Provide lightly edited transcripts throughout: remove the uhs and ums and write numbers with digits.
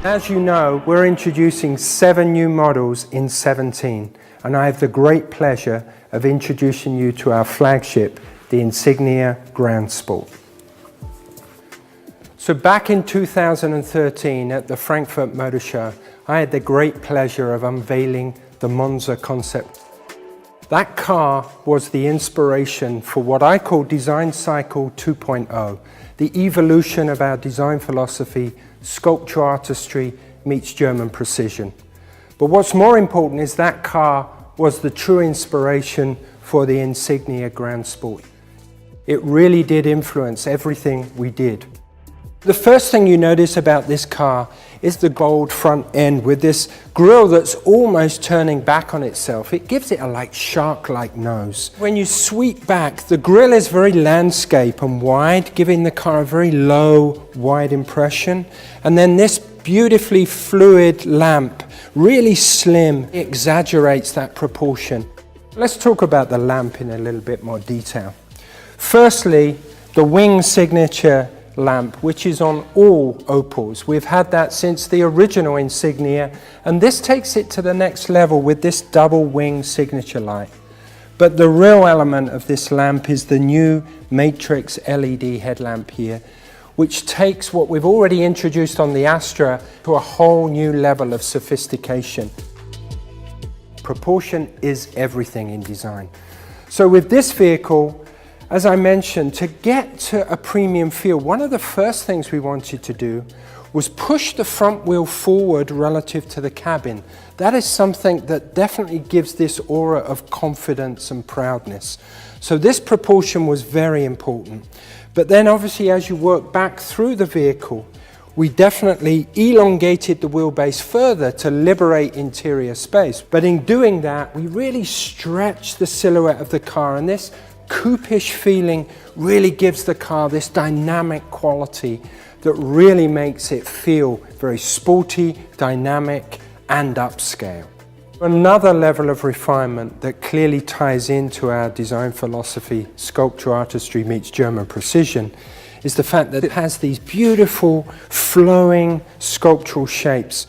As you know, we're introducing 7 new models in 17, and I have the great pleasure of introducing you to our flagship, the Insignia Grand Sport. So back in 2013 at the Frankfurt Motor Show, I had the great pleasure of unveiling the Monza concept. That car was the inspiration for what I call Design Cycle 2.0, the evolution of our design philosophy, sculpture artistry meets German precision. But what's more important is that car was the true inspiration for the Insignia Grand Sport. It really did influence everything we did. The first thing you notice about this car is the gold front end with this grille that's almost turning back on itself. It gives it a shark-like nose. When you sweep back, the grille is very landscape and wide, giving the car a very low, wide impression. And then this beautifully fluid lamp, really slim, exaggerates that proportion. Let's talk about the lamp in a little bit more detail. Firstly, the wing signature lamp, which is on all Opels. We've had that since the original Insignia, and this takes it to the next level with this double wing signature light. But the real element of this lamp is the new Matrix LED headlamp here, which takes what we've already introduced on the Astra to a whole new level of sophistication. Proportion is everything in design. So with this vehicle, as I mentioned, to get to a premium feel, one of the first things we wanted to do was push the front wheel forward relative to the cabin. That is something that definitely gives this aura of confidence and proudness. So this proportion was very important. But then obviously as you work back through the vehicle, we definitely elongated the wheelbase further to liberate interior space. But in doing that, we really stretched the silhouette of the car, and this coupe-ish feeling really gives the car this dynamic quality that really makes it feel very sporty, dynamic, and upscale. Another level of refinement that clearly ties into our design philosophy, sculpture artistry meets German precision, is the fact that it has these beautiful, flowing sculptural shapes.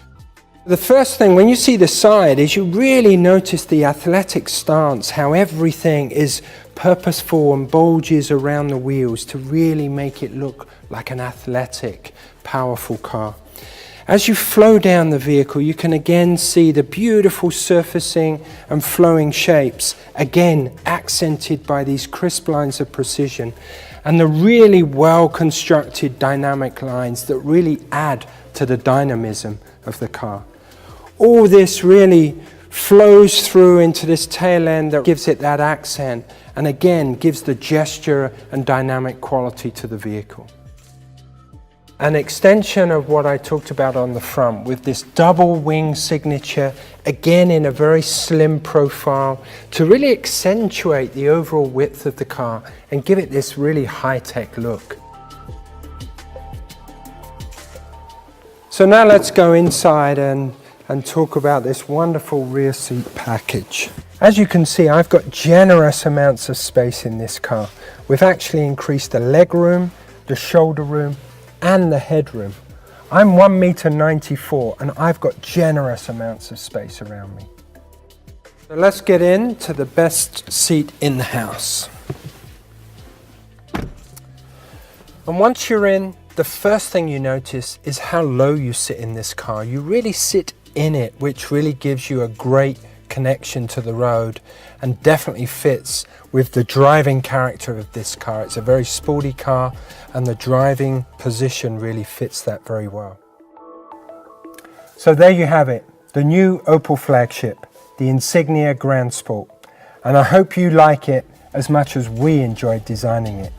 The first thing, when you see the side, is you really notice the athletic stance, how everything is purposeful and bulges around the wheels to really make it look like an athletic, powerful car. As you flow down the vehicle, you can again see the beautiful surfacing and flowing shapes, again accented by these crisp lines of precision, and the really well-constructed dynamic lines that really add to the dynamism of the car. All this really flows through into this tail end that gives it that accent, and again gives the gesture and dynamic quality to the vehicle. An extension of what I talked about on the front with this double wing signature, again in a very slim profile, to really accentuate the overall width of the car and give it this really high-tech look. So now let's go inside and talk about this wonderful rear seat package. As you can see, I've got generous amounts of space in this car. We've actually increased the leg room, the shoulder room, and the headroom. I'm 1.94 m and I've got generous amounts of space around me. So let's get into the best seat in the house. And once you're in, the first thing you notice is how low you sit in this car. You really sit in it, which really gives you a great connection to the road and definitely fits with the driving character of this car. It's a very sporty car and the driving position really fits that very well. So there you have it, the new Opel flagship, the Insignia Grand Sport. And I hope you like it as much as we enjoyed designing it.